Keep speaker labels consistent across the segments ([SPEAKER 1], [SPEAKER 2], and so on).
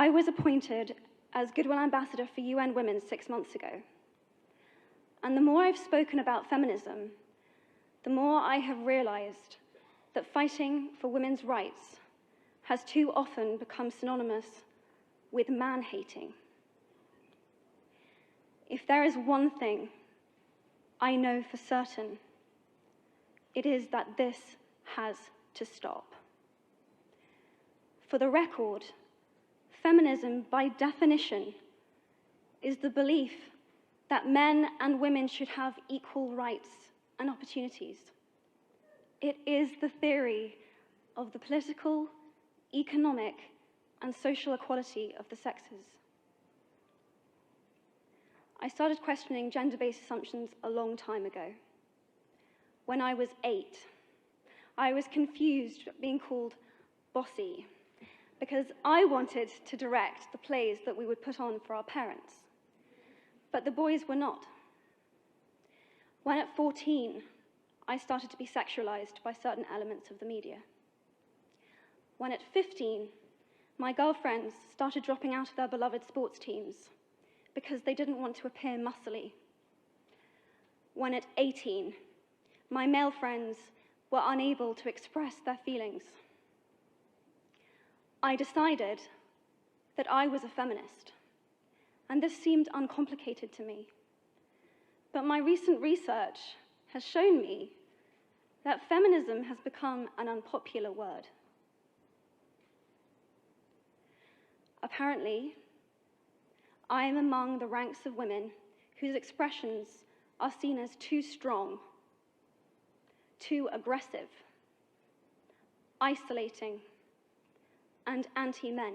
[SPEAKER 1] I was appointed as Goodwill Ambassador for UN Women 6 months ago. And the more I've spoken about feminism, the more I have realized that fighting for women's rights has too often become synonymous with man-hating. If there is one thing I know for certain, it is that this has to stop. For the record, feminism, by definition, is the belief that men and women should have equal rights and opportunities. It is the theory of the political, economic, and social equality of the sexes. I started questioning gender-based assumptions a long time ago. When I was 8, I was confused being called bossy because I wanted to direct the plays that we would put on for our parents, but the boys were not. When at 14, I started to be sexualized by certain elements of the media. When at 15, my girlfriends started dropping out of their beloved sports teams because they didn't want to appear muscly. When at 18, my male friends were unable to express their feelings. I decided that I was a feminist, and this seemed uncomplicated to me. But my recent research has shown me that feminism has become an unpopular word. Apparently, I am among the ranks of women whose expressions are seen as too strong, too aggressive, isolating, and anti-men,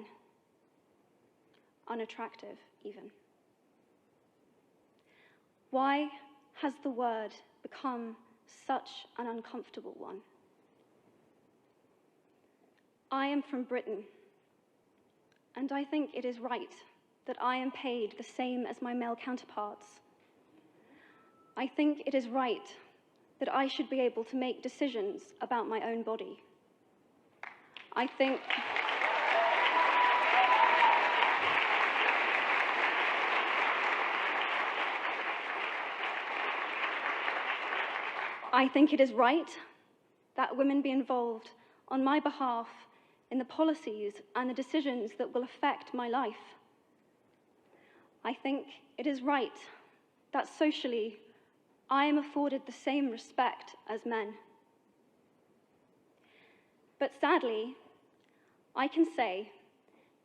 [SPEAKER 1] unattractive even. Why has the word become such an uncomfortable one? I am from Britain, and I think it is right that I am paid the same as my male counterparts. I think it is right that I should be able to make decisions about my own body. I think it is right that women be involved on my behalf in the policies and the decisions that will affect my life. I think it is right that socially I am afforded the same respect as men. But sadly, I can say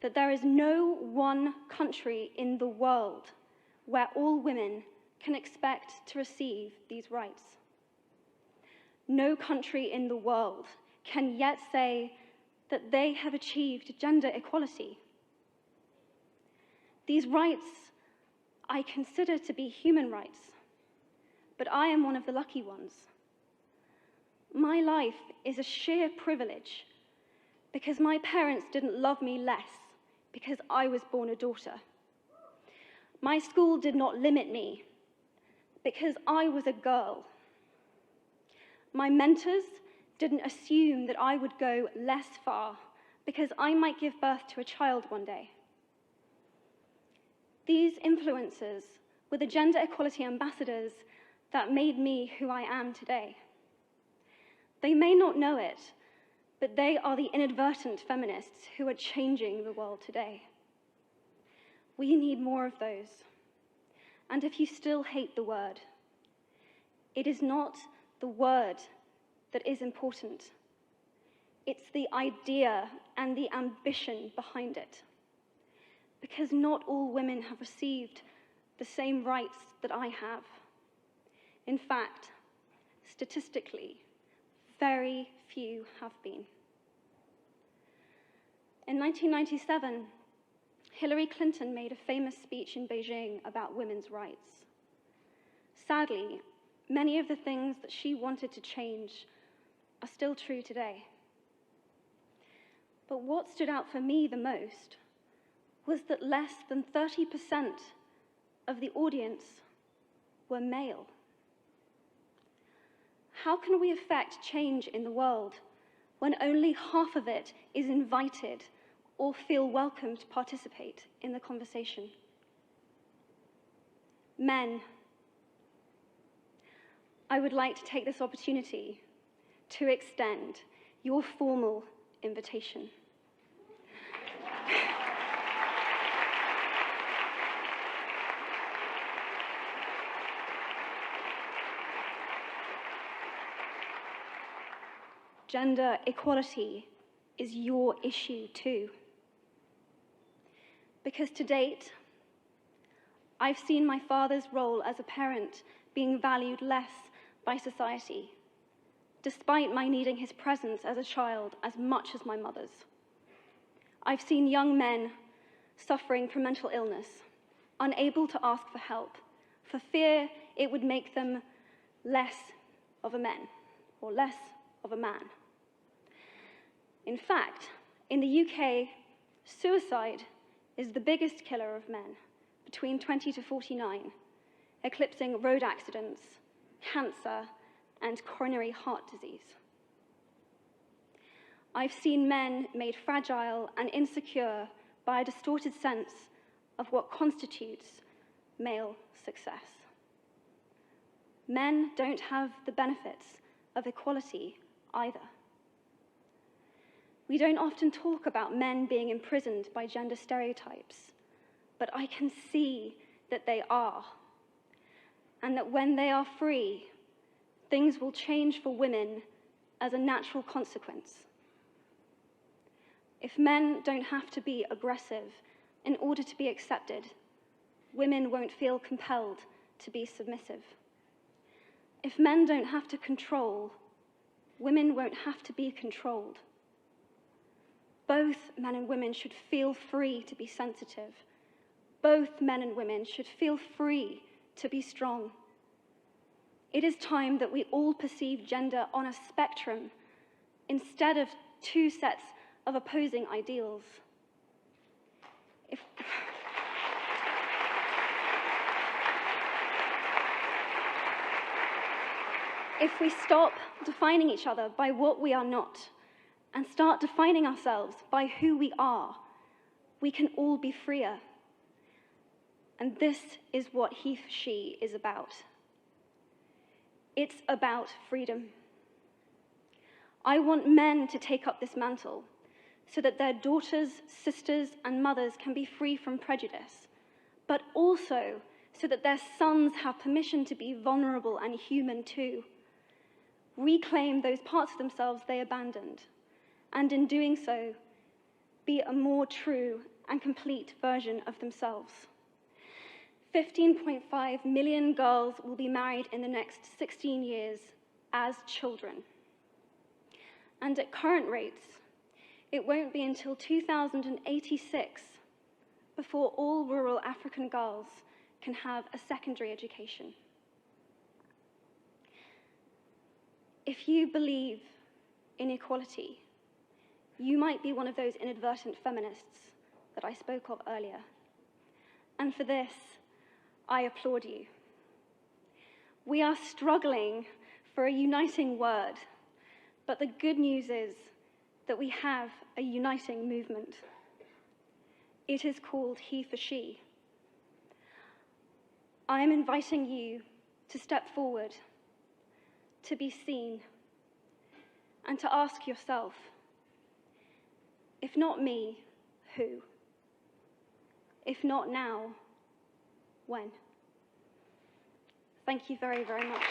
[SPEAKER 1] that there is no one country in the world where all women can expect to receive these rights. No country in the world can yet say that they have achieved gender equality. These rights I consider to be human rights, but I am one of the lucky ones. My life is a sheer privilege because my parents didn't love me less because I was born a daughter. My school did not limit me because I was a girl. My mentors didn't assume that I would go less far because I might give birth to a child one day. These influences were the gender equality ambassadors that made me who I am today. They may not know it, but they are the inadvertent feminists who are changing the world today. We need more of those. And if you still hate the word, it is not the word that is important. It's the idea and the ambition behind it. Because not all women have received the same rights that I have. In fact, statistically, very few have been. In 1997, Hillary Clinton made a famous speech in Beijing about women's rights. Sadly, many of the things that she wanted to change are still true today. But what stood out for me the most was that less than 30% of the audience were male. How can we affect change in the world when only half of it is invited or feel welcome to participate in the conversation. Men, I would like to take this opportunity to extend your formal invitation. Gender equality is your issue too. Because to date, I've seen my father's role as a parent being valued less by society, despite my needing his presence as a child as much as my mother's. I've seen young men suffering from mental illness, unable to ask for help, for fear it would make them less of a man or less of a man. In fact, in the UK, suicide is the biggest killer of men between 20 to 49, eclipsing road accidents, cancer, and coronary heart disease. I've seen men made fragile and insecure by a distorted sense of what constitutes male success. Men don't have the benefits of equality either. We don't often talk about men being imprisoned by gender stereotypes, but I can see that they are, and that when they are free, things will change for women as a natural consequence. If men don't have to be aggressive in order to be accepted, women won't feel compelled to be submissive. If men don't have to control, women won't have to be controlled. Both men and women should feel free to be sensitive. Both men and women should feel free to be strong. It is time that we all perceive gender on a spectrum instead of two sets of opposing ideals. If we stop defining each other by what we are not and start defining ourselves by who we are, we can all be freer. And this is what HeForShe is about. It's about freedom. I want men to take up this mantle so that their daughters, sisters, and mothers can be free from prejudice, but also so that their sons have permission to be vulnerable and human too. Reclaim those parts of themselves they abandoned, and in doing so, be a more true and complete version of themselves. 15.5 million girls will be married in the next 16 years as children. And at current rates, it won't be until 2086 before all rural African girls can have a secondary education. If you believe in equality, you might be one of those inadvertent feminists that I spoke of earlier. And for this, I applaud you. We are struggling for a uniting word, but the good news is that we have a uniting movement. It is called HeForShe. I am inviting you to step forward, to be seen, and to ask yourself, if not me, who? If not now, when? Thank you very, very much.